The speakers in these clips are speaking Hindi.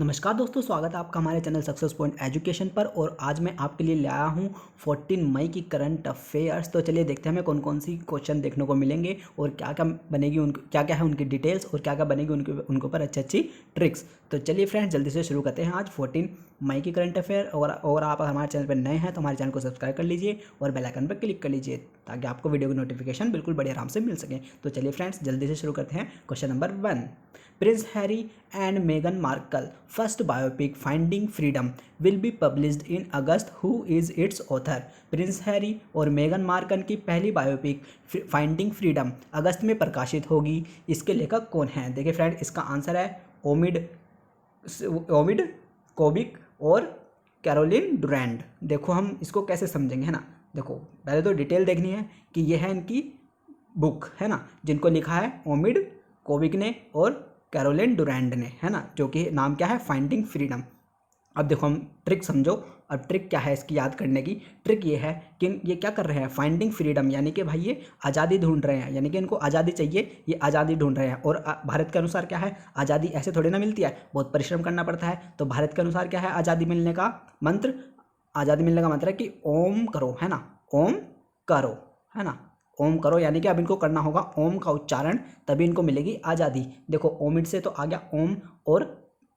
नमस्कार दोस्तों, स्वागत है आपका हमारे चैनल सक्सेस पॉइंट एजुकेशन पर। और आज मैं आपके लिए लाया हूं 14 मई की करंट अफेयर्स। तो चलिए देखते हैं हमें कौन कौन सी क्वेश्चन देखने को मिलेंगे और क्या क्या बनेगी क्या क्या है उनकी डिटेल्स और क्या क्या बनेगी उनके ऊपर अच्छी अच्छी ट्रिक्स। तो चलिए फ्रेंड्स जल्दी से शुरू करते हैं आज 14 मई की करंट अफेयर। और आप हमारे चैनल पर नए हैं तो हमारे चैनल को सब्सक्राइब कर लीजिए और बेल आइकन पर क्लिक कर लीजिए ताकि आपको वीडियो की नोटिफिकेशन बिल्कुल बड़े आराम से मिल सके। तो चलिए फ्रेंड्स जल्दी से शुरू करते हैं। Question number 1, Prince Harry and Meghan Markle first biopic Finding Freedom will be published in August. Who is its author? Prince Harry और मेगन मार्कल की पहली बायोपिक फाइंडिंग फ्रीडम अगस्त में प्रकाशित होगी। इसके लेखक कौन हैं? देखिए फ्रेंड, इसका आंसर है ओमिड कोबिक और कैरोलिन डुरैंड। देखो हम इसको कैसे समझेंगे, है ना। देखो पहले तो डिटेल देखनी है कि यह है इनकी बुक, है ना, जिनको लिखा है ओमिड कोबिक ने और कैरोलिन डुरैंड ने, है ना, जो कि नाम क्या है, फाइंडिंग फ्रीडम। अब देखो हम ट्रिक समझो। अब ट्रिक क्या है इसकी याद करने की? ट्रिक ये है कि ये क्या कर रहे हैं, फाइंडिंग फ्रीडम, यानी कि भाई ये आज़ादी ढूंढ रहे हैं, यानी कि इनको आज़ादी चाहिए, ये आज़ादी ढूंढ रहे हैं। और भारत के अनुसार क्या है, आज़ादी ऐसे थोड़ी ना मिलती है, बहुत परिश्रम करना पड़ता है। तो भारत के अनुसार क्या है आज़ादी मिलने का मंत्र? आज़ादी मिलने का मंत्र है कि ओम करो, है ना, ओम करो, है ना, ओम करो। यानी कि अब इनको करना होगा ओम का उच्चारण, तभी इनको मिलेगी आज़ादी। देखो ओमिड से तो आ गया ओम और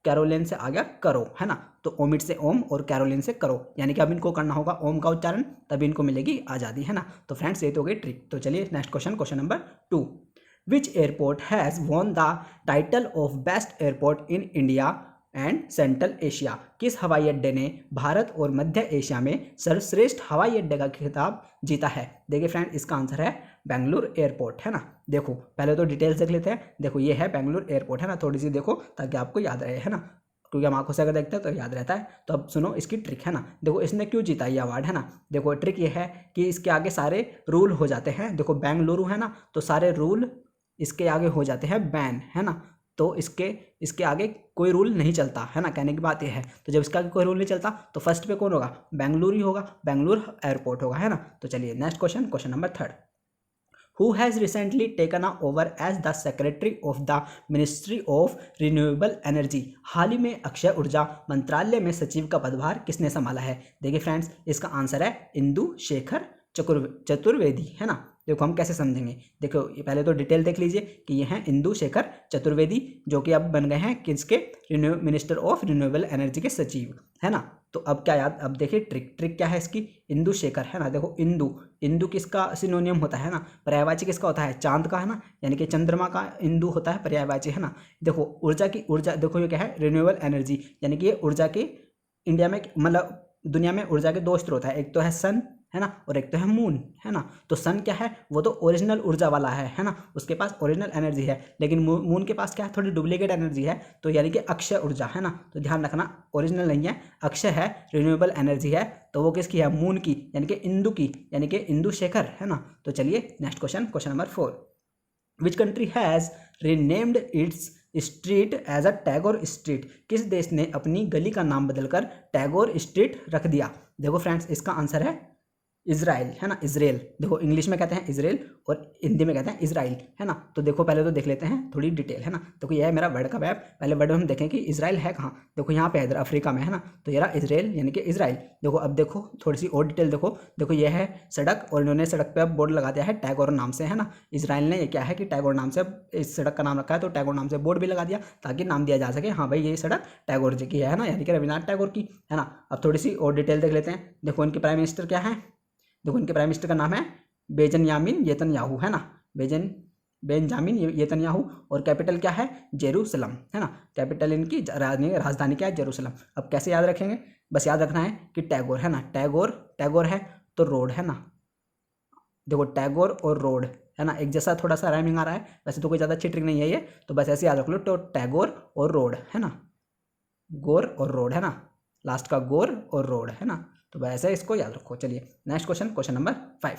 कैरोलिन से आ गया करो, है ना। तो ओमिड से ओम और कैरोलिन से करो, यानी कि अब इनको करना होगा ओम का उच्चारण, तभी इनको मिलेगी आज़ादी, है ना। तो फ्रेंड्स ये तो हो गई ट्रिक। तो चलिए next question, question number 2, which airport has won the title of best airport in India and central Asia? किस हवाई अड्डे ने भारत और मध्य एशिया में सर्वश्रेष्ठ हवाई अड्डे का खिताब जीता है? देखिए फ्रेंड, इसका आंसर है बेंगलुरु एयरपोर्ट, है ना। देखो पहले तो डिटेल्स देख लेते हैं। देखो ये है बेंगलुरु एयरपोर्ट, है ना, थोड़ी सी देखो ताकि आपको याद रहे, है ना, क्योंकि हम आंखों से अगर देखते हैं तो याद रहता है। तो अब सुनो इसकी ट्रिक, है ना। देखो इसने क्यों जीता ये अवार्ड, है ना। देखो ट्रिक ये है कि इसके आगे सारे रूल हो जाते हैं। देखो बेंगलुरु है ना, तो सारे रूल इसके आगे हो जाते हैं बैन, है ना। तो इसके आगे कोई रूल नहीं चलता, है ना, कहने की बात यह है। तो जब इसके आगे कोई रूल नहीं चलता तो फर्स्ट पे कौन होगा, बेंगलुरु ही होगा, बेंगलुरु एयरपोर्ट होगा, है ना। तो चलिए next question, question number 3, who has recently taken over as the secretary of the ministry of renewable energy? हाल ही में अक्षय ऊर्जा मंत्रालय में सचिव का पदभार किसने संभाला है? देखिए फ्रेंड्स, इसका आंसर है इंदु शेखर चतुर्वेदी, है ना। देखो हम कैसे समझेंगे, देखो ये पहले तो डिटेल देख लीजिए कि ये हैं इंदु शेखर चतुर्वेदी, जो कि अब बन गए हैं किसके, मिनिस्टर ऑफ रिन्यूएबल एनर्जी के सचिव, है ना। तो अब क्या याद, अब देखिए ट्रिक क्या है इसकी, इंदु शेखर, है ना। देखो इंदु किसका सिनोनियम होता है ना, पर्यायवाची किसका होता है, चांद का, है ना, यानी कि चंद्रमा का इंदु होता है पर्यायवाची, है ना। देखो ऊर्जा देखो ये क्या है, रिन्यूएबल एनर्जी, यानी कि ये ऊर्जा के इंडिया में मतलब दुनिया में ऊर्जा के दो स्रोत है, एक तो है सन, है ना, और एक तो है मून, है ना। तो सन क्या है, वो तो ओरिजिनल ऊर्जा वाला है ना, उसके पास ओरिजिनल एनर्जी है। लेकिन मून के पास क्या है, थोड़ी डुप्लीकेट एनर्जी है, तो यानी कि अक्षय ऊर्जा, है ना। तो ध्यान रखना, ओरिजिनल नहीं है, अक्षय है, रिन्यूएबल एनर्जी है। तो वो किसकी है, मून की, यानी कि इंदु की, यानी कि इंदु शेखर, है ना। तो चलिए next question, question number 4, which country has renamed its street as a Tagore street? किस देश ने अपनी गली का नाम बदलकर टैगोर स्ट्रीट रख दिया? देखो फ्रेंड्स, इसका आंसर है इजराइल, है ना, इजराइल। देखो इंग्लिश में कहते हैं इजराइल और हिंदी में कहते हैं इजराइल, है ना। तो देखो पहले तो देख लेते हैं थोड़ी डिटेल, है ना। देखो यह है मेरा वर्ड का मैप। पहले वर्ड में हम देखें कि इजराइल है कहाँ। देखो यहाँ पे इधर अफ्रीका में, है ना। तो ये रहा इजराइल, यानी कि इजराइल। देखो अब देखो थोड़ी सी और डिटेल देखो यह है सड़क, और इन्होंने सड़क पे अब बोर्ड लगा दिया है टैगोर नाम से, है ना। इजराइल ने ये क्या है कि टैगोर नाम से इस सड़क का नाम रखा है, तो टैगोर नाम से बोर्ड भी लगा दिया ताकि नाम दिया जा सके, हाँ भाई ये सड़क टैगोर जी की है ना, यानी कि रविन्द्रनाथ टैगोर की, है ना। अब थोड़ी सी और डिटेल देख लेते हैं। देखो इनके प्राइम मिनिस्टर क्या है, देखो इनके प्राइम मिनिस्टर का नाम है बेंजामिन नेतन्याहू, है ना, बेंजामिन नेतन्याहू। और कैपिटल क्या है, जेरूसलम, है ना। कैपिटल इनकी राजधानी क्या है, जेरूसलम। अब कैसे याद रखेंगे, बस याद रखना है कि टैगोर, है ना, टैगोर है तो रोड, है ना। देखो टैगोर और रोड, है ना, एक जैसा थोड़ा सा राइमिंग आ रहा है, वैसे तो कोई ज़्यादा अच्छी ट्रिक नहीं है ये, तो बस ऐसे याद रख लो। तो टैगोर और रोड, है ना, गोर और रोड, है ना, लास्ट का गोर और रोड, है ना। तो वैसे इसको याद रखो। चलिए next question, question number 5,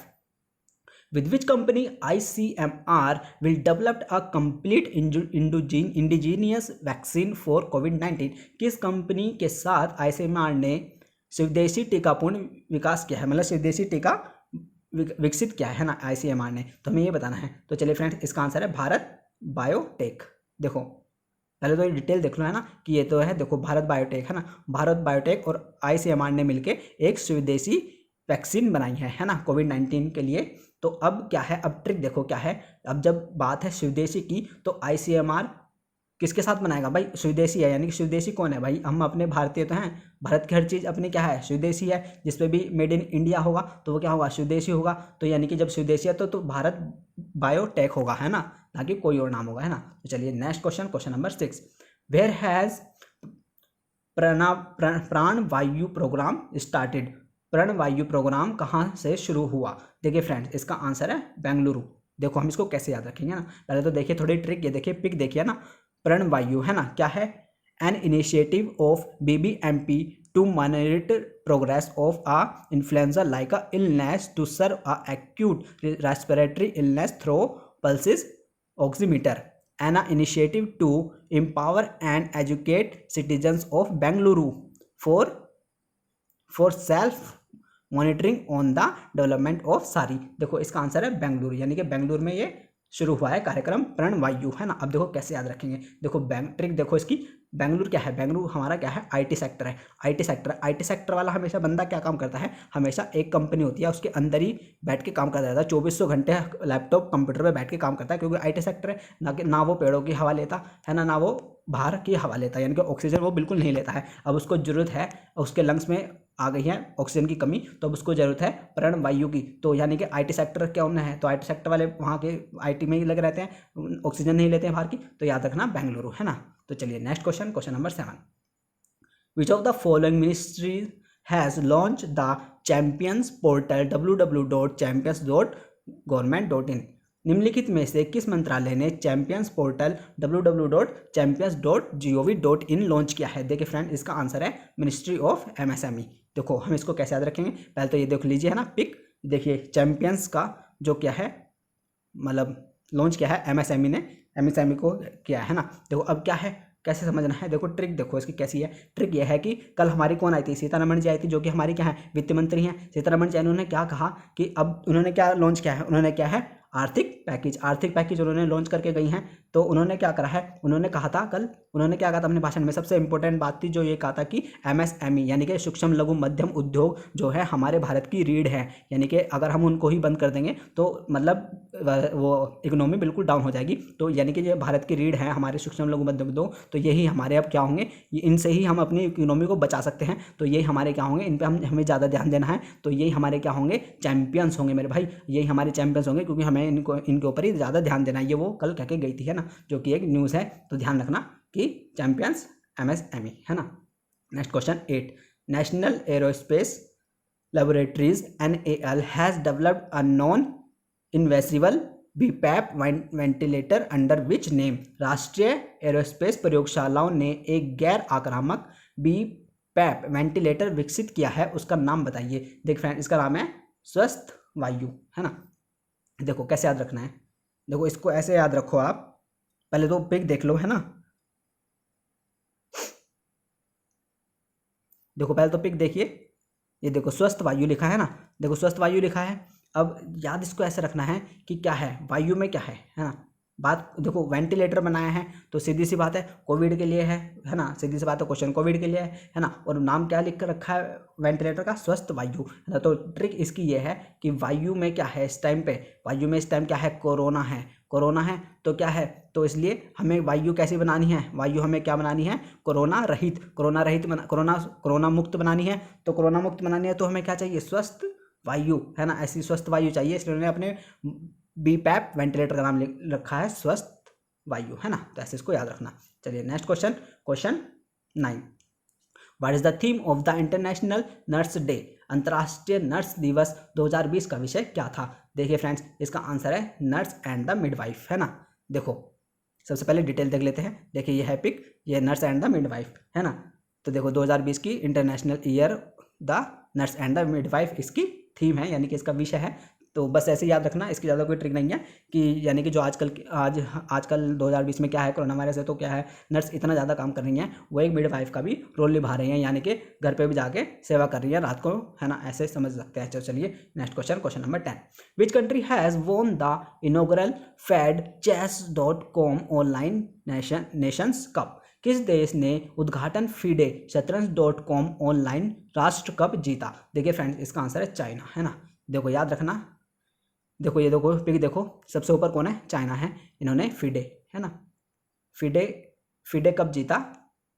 with which company ICMR will develop a complete indigenous vaccine for COVID-19? किस कंपनी के साथ ICMR ने स्वदेशी टीकापूर्ण विकास किया है, मतलब स्वदेशी टीका विकसित किया है ना ICMR ने? तो हमें ये बताना है। तो चलिए फ्रेंड्स, इसका आंसर है भारत बायोटेक। देखो पहले तो ये डिटेल देख लो है ना कि ये तो है देखो भारत बायोटेक है ना, भारत बायोटेक और ICMR ने मिलके एक स्वदेशी वैक्सीन बनाई है ना कोविड-19 के लिए। तो अब क्या है, अब ट्रिक देखो क्या है, अब जब बात है स्वदेशी की तो ICMR किसके साथ बनाएगा भाई, स्वदेशी है, यानी कि स्वदेशी कौन है भाई, हम अपने भारतीय तो हैं, भारत की हर चीज़ अपनी क्या है स्वदेशी है, जिसपे भी मेड इन इंडिया होगा तो वो क्या होगा स्वदेशी होगा। तो यानी कि जब स्वदेशी है तो भारत बायोटेक होगा है ना, ना कि कोई और नाम होगा है ना। तो चलिए next question, question number 6, where has Pran Vayu programme started, प्राण वायु प्रोग्राम कहाँ से शुरू हुआ। देखिए फ्रेंड्स इसका आंसर है बेंगलुरु। देखो हम इसको कैसे याद रखेंगे ना, पहले तो देखिए थोड़ी ट्रिक, ये देखिए पिक देखिए ना, प्रण वायु है ना क्या है, an initiative of BBMP to monitor progress of a influenza like a illness to serve a acute respiratory illness through pulse oximeter, an initiative to empower and educate citizens of Bengaluru for self monitoring on the development of SARI. देखो इसका आंसर है बेंगलुरु, यानी कि बेंगलुरु में ये शुरू हुआ है कार्यक्रम प्रणवायु है ना। अब देखो कैसे याद रखेंगे, देखो ट्रिक देखो इसकी, बेंगलुरु क्या है, बेंगलुरु हमारा क्या है IT सेक्टर है, IT सेक्टर वाला हमेशा बंदा क्या काम करता है, हमेशा एक कंपनी होती है उसके अंदर ही बैठ के काम करता रहता है, 2400 घंटे लैपटॉप कंप्यूटर पे बैठ के काम करता है, क्योंकि IT सेक्टर है ना वो पेड़ों की हवा लेता है ना वो बाहर की हवा लेता है, यानी कि ऑक्सीजन वो बिल्कुल नहीं लेता है। अब उसको जरूरत है, उसके लंग्स में आ गई है ऑक्सीजन की कमी, तो अब उसको जरूरत है प्राणवायु की। तो यानी कि IT सेक्टर क्या होना है, तो IT सेक्टर वाले वहाँ के IT में ही लगे रहते हैं, ऑक्सीजन नहीं लेते हैं बाहर की, तो याद रखना बेंगलुरु है ना। तो चलिए next question, question number 7, which of the following ministries has launch the champions portal www.champions.government.in, निम्नलिखित में से किस मंत्रालय ने चैंपियंस पोर्टल www.champions.gov.in लॉन्च किया है। देखिए फ्रेंड इसका आंसर है मिनिस्ट्री ऑफ MSME। देखो हम इसको कैसे याद रखेंगे, पहले तो ये देख लीजिए है ना पिक, देखिए चैंपियंस का जो क्या है मतलब लॉन्च किया है MSME ने, MSME को किया है ना। देखो अब क्या है कैसे समझना है, देखो ट्रिक देखो इसकी कैसी है, ट्रिक यह है कि कल हमारी कौन आई थी, सीतारमण जी आई थी, जो कि हमारी क्या है वित्त मंत्री हैं। सीतारमण जी उन्होंने क्या कहा कि अब उन्होंने क्या लॉन्च किया है, उन्होंने क्या है आर्थिक पैकेज उन्होंने लॉन्च करके गई हैं। तो उन्होंने क्या करा है, उन्होंने कहा था कल, उन्होंने क्या कहा था अपने भाषण में, सबसे इंपॉर्टेंट बात थी जो ये कहा था कि MSME यानी कि सूक्ष्म लघु मध्यम उद्योग जो है हमारे भारत की रीढ़ है, यानी कि अगर हम उनको ही बंद कर देंगे तो मतलब वो इकोनॉमी बिल्कुल डाउन हो जाएगी। तो यानी कि ये भारत की रीढ़ है हमारे सूक्ष्म लघु मध्यम उद्योग, तो यही हमारे अब क्या होंगे, इनसे ही हम अपनी इकोनॉमी को बचा सकते हैं। तो यही हमारे क्या होंगे, इन पर हमें ज़्यादा ध्यान देना है। तो यही हमारे क्या होंगे, चैंपियंस होंगे मेरे भाई, यही हमारे चैंपियंस होंगे, क्योंकि हमें इनके ऊपर ही ज़्यादा ध्यान देना है। ये वो कल कह के गई थी है ना, जो कि एक न्यूज़ है, तो ध्यान रखना कि चैंपियंस MSME है ना। Next question 8, national aerospace laboratories NAL has developed a non invasive BPAP ventilator under which name, राष्ट्रीय एरोस्पेस प्रयोगशालाओं ने एक गैर आक्रामक BPAP वेंटिलेटर विकसित किया है, उसका नाम बताइए। देख फ्रेंड इसका नाम है स्वस्थ वायु है ना। देखो कैसे याद रखना है, देखो इसको ऐसे याद रखो आप, पहले तो पिक देख लो है ना, देखो पहले तो पिक देखिए, ये देखो स्वस्थ वायु लिखा है ना, देखो स्वस्थ वायु लिखा है। अब याद इसको ऐसे रखना है कि क्या है वायु में क्या है ना, बात देखो वेंटिलेटर बनाया है तो सीधी सी बात है कोविड के लिए है ना, सीधी सी बात है क्वेश्चन कोविड के लिए है ना, और नाम क्या लिख कर रखा है वेंटिलेटर का, स्वस्थ वायु है ना। तो ट्रिक इसकी ये है कि वायु में क्या है इस टाइम पे, वायु में इस टाइम क्या है, कोरोना है, तो क्या है, तो इसलिए हमें वायु कैसी बनानी है, वायु हमें क्या बनानी है, कोरोना मुक्त बनानी है। तो कोरोना मुक्त बनानी है तो हमें क्या चाहिए, स्वस्थ वायु है ना, ऐसी स्वस्थ वायु चाहिए, इसलिए उन्होंने अपने BPAP वेंटिलेटर का नाम रखा है स्वस्थ वायु है ना। तो ऐसे इसको याद रखना। चलिए next question, question 9, what is the theme of the international nurse day, अंतर्राष्ट्रीय नर्स दिवस 2020 का विषय क्या था। देखिए फ्रेंड्स इसका आंसर है नर्स एंड द मिडवाइफ है ना। देखो सबसे पहले डिटेल देख लेते हैं, देखिए ये है पिक, ये नर्स एंड द मिडवाइफ है ना। तो देखो 2020 की international year the nurse and the midwife इसकी थीम है, यानी कि इसका विषय है तो बस ऐसे याद रखना, इसकी ज़्यादा कोई ट्रिक नहीं है कि यानी कि जो आजकल 2020 में क्या है, कोरोना वायरस है, तो क्या है, नर्स इतना ज़्यादा काम कर रही हैं, वो एक मिडवाइफ का भी रोल निभा रही हैं, यानी कि घर पे भी जाके सेवा कर रही है रात को, है ना, ऐसे समझ सकते हैं। चलिए next question, question number 10, which country has won the inaugural fed.chess.com online Nations cup? किस देश ने उद्घाटन फीडे शतरंज.com ऑनलाइन राष्ट्र कप जीता? देखिए फ्रेंड्स, इसका आंसर है चाइना, है ना। देखो याद रखना, देखो ये देखो पिक, देखो सबसे ऊपर कौन है, चाइना है, इन्होंने फीडे, है ना, फीडे कप जीता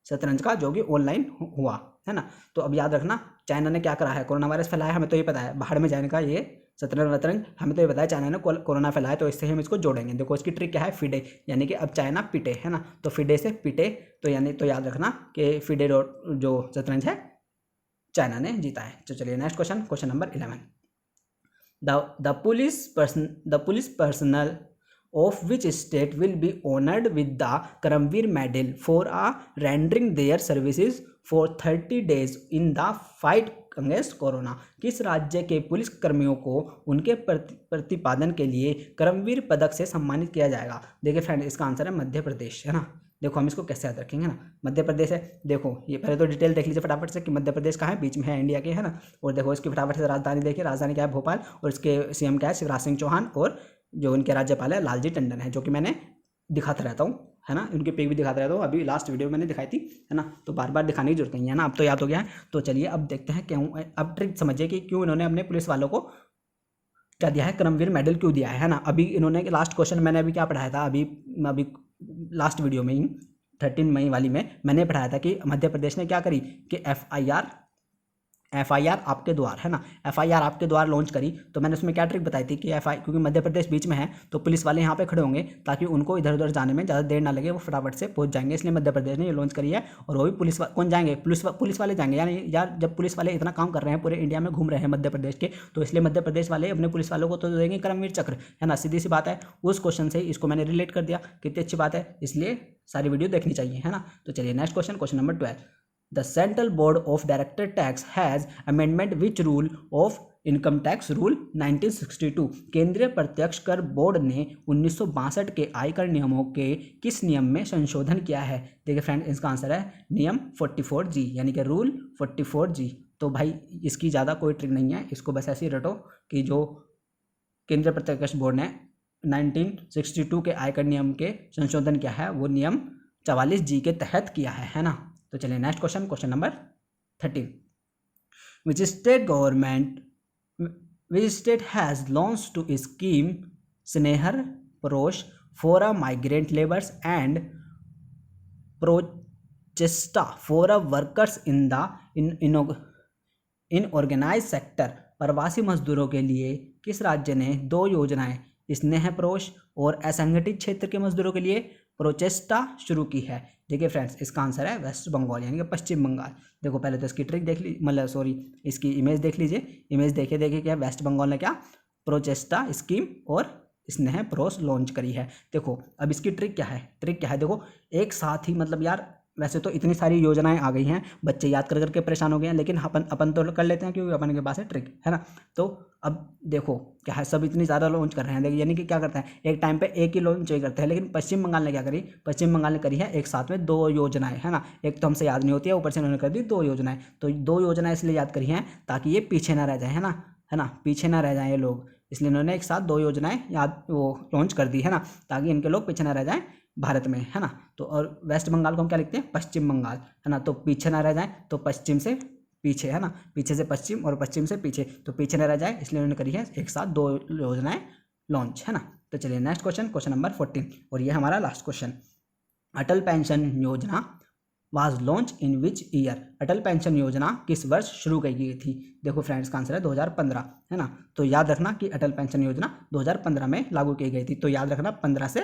शतरंज का, जो कि ऑनलाइन हुआ, है ना। तो अब याद रखना, चाइना ने क्या करा है, कोरोना वायरस फैलाया, हमें तो ये पता है, बाहर में जाने का ये शतरंज वतरंज, हमें तो ये पता है चाइना ने कोरोना फैलाया, तो इससे हम इसको जोड़ेंगे। देखो इसकी ट्रिक क्या है, फीडे, यानी कि अब चाइना पिटे, है ना, तो फीडे से पिटे, तो यानी तो याद रखना कि फीडे जो शतरंज है चाइना ने जीता है। तो चलिए next question, question number 11, the police personal of which state will be honored with the Karamveer Medal for rendering their services for 30 days in the fight against corona? किस राज्य के पुलिस कर्मियों को उनके प्रतिपादन के लिए करमवीर पदक से सम्मानित किया जाएगा? देखिए फ्रेंड, इसका आंसर है मध्य प्रदेश, है ना। देखो हम इसको कैसे याद रखेंगे ना, मध्य प्रदेश है, देखो ये पहले तो डिटेल देख लीजिए फटाफट से कि मध्य प्रदेश कहाँ है, बीच में है इंडिया के, है ना। और देखो इसकी फटाफट से राजधानी देखिए, राजधानी क्या है, भोपाल, और इसके सीएम क्या है, शिवराज सिंह चौहान, और जो उनके राज्यपाल है लालजी टंडन है, जो कि मैंने दिखाता रहता हूँ, है ना, उनके पिक भी दिखाता रहता हूँ, अभी लास्ट वीडियो में मैंने दिखाई थी, है ना, तो बार बार दिखाने की जरूरत नहीं है ना, अब तो याद हो गया है। तो चलिए अब देखते हैं क्यों, अब ट्रिक समझिए कि क्यों इन्होंने अपने पुलिस वालों को क्या दिया है, करमवीर मेडल क्यों दिया है ना। अभी इन्होंने लास्ट क्वेश्चन मैंने अभी क्या पढ़ाया था, अभी लास्ट वीडियो में ही 13 मई वाली में मैंने पढ़ाया था कि मध्य प्रदेश ने क्या करी कि एफआईआर आपके द्वार, है ना, एफआईआर आपके द्वार लॉन्च करी। तो मैंने उसमें क्या ट्रिक बताई थी कि क्योंकि मध्य प्रदेश बीच में है, तो पुलिस वाले यहाँ पे खड़े होंगे ताकि उनको इधर उधर जाने में ज़्यादा देर ना लगे, वो फटाफट से पहुँच जाएंगे, इसलिए मध्य प्रदेश ने ये लॉन्च करी है। और वो भी कौन जाएंगे, पुलिस वाले जाएंगे, यानी यार जब पुलिस वाले इतना काम कर रहे हैं, पूरे इंडिया में घूम रहे हैं मध्य प्रदेश के, तो इसलिए मध्य प्रदेश वाले अपने पुलिस वालों को तो देंगे करमवीर चक्र, है ना, सीधी सी बात है। उस क्वेश्चन से इसको मैंने रिलेट कर दिया, कितनी अच्छी बात है, इसलिए सारी वीडियो देखनी चाहिए, है ना। तो चलिए next question, question number 12, The Central Board of Director Tax has amendment which rule of income tax rule 1962? केंद्रीय प्रत्यक्ष कर बोर्ड ने 1962 के आयकर नियमों के किस नियम में संशोधन किया है? देखिए फ्रेंड, इसका आंसर है नियम 44G, यानी कि रूल 44G। तो भाई इसकी ज़्यादा कोई ट्रिक नहीं है, इसको बस ऐसे ही रटो कि जो केंद्रीय प्रत्यक्ष बोर्ड ने 1962 के आयकर नियम के संशोधन किया है, वो नियम 44G के तहत किया है ना। तो चलिए next question, question number 13, which state has launched to scheme Snehar Parosh for a migrant laborers and Prochesta for a workers in the inorganised sector? प्रवासी मजदूरों के लिए किस राज्य ने 2 योजनाएं, स्नेह परोश और असंगठित क्षेत्र के मजदूरों के लिए प्रोचेस्टा शुरू की है? देखिए फ्रेंड्स, इसका आंसर है वेस्ट बंगाल, यानी कि पश्चिम बंगाल। देखो पहले तो इसकी ट्रिक देख ली, मतलब सॉरी इसकी इमेज देख लीजिए, इमेज देखे क्या वेस्ट बंगाल ने क्या प्रोचेस्टा स्कीम और स्नेह परोश लॉन्च करी है। देखो अब इसकी ट्रिक क्या है, देखो एक साथ ही, मतलब यार वैसे तो इतनी सारी योजनाएं आ गई हैं, बच्चे याद कर करके परेशान हो गए हैं, लेकिन अपन तो कर लेते हैं क्योंकि अपन के पास है ट्रिक, है ना। तो अब देखो क्या है, सब इतनी ज़्यादा लॉन्च कर रहे हैं, देखिए यानी कि क्या करते हैं, एक टाइम पे एक ही लॉन्च करते हैं, लेकिन पश्चिम बंगाल ने क्या करी, पश्चिम बंगाल ने करी है एक साथ में 2 योजनाएं, है ना। एक तो हमसे याद नहीं होती है, ऊपर से उन्होंने कर दी 2 योजनाएं। तो 2 योजनाएं इसलिए याद करी हैं ताकि ये पीछे ना रह जाए, है ना, पीछे ना रह जाए ये लोग, इसलिए इन्होंने एक साथ 2 योजनाएं लॉन्च कर दी, है ना, ताकि इनके लोग पीछे ना रह जाएं भारत में, है ना। तो और वेस्ट बंगाल को हम क्या लिखते हैं, पश्चिम बंगाल, है ना। तो पीछे ना रह जाए, तो पश्चिम से पीछे, है ना, पीछे से पश्चिम और पश्चिम से पीछे, तो पीछे ना रह जाए, इसलिए उन्होंने करी है एक साथ 2 योजनाएं लॉन्च, है ना। तो चलिए नेक्स्ट क्वेश्चन, क्वेश्चन नंबर 14, और ये हमारा लास्ट क्वेश्चन, अटल पेंशन योजना was launch in which year? Atal pension योजना किस वर्ष शुरू की गई थी? देखो फ्रेंड्स, का आंसर है 2015, है ना। तो याद रखना कि अटल पेंशन योजना 2015 में लागू की गई थी। तो याद रखना 15 से,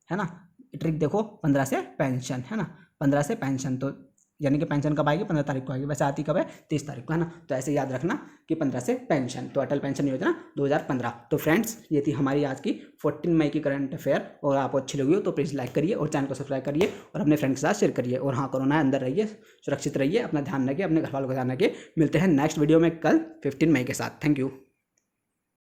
है ना, ट्रिक देखो 15 से पेंशन, है ना, 15 से पेंशन, तो यानी कि पेंशन कब आएगी, 15 तारीख को आएगी, वैसे आती कब है, 30 तारीख को, है ना। तो ऐसे याद रखना कि 15 से पेंशन, तो अटल पेंशन योजना 2015। तो फ्रेंड्स, ये थी हमारी आज की 14 मई की करंट अफेयर, और आपको अच्छी लगी हो तो प्लीज़ लाइक करिए और चैनल को सब्सक्राइब करिए और अपने फ्रेंड के साथ शेयर करिए। और हाँ, कोरोना अंदर रहिए, सुरक्षित रहिए, अपना ध्यान रखिए, अपने घर वालों का ध्यान रखिए। मिलते हैं नेक्स्ट वीडियो में कल 15 मई के साथ। Thank you.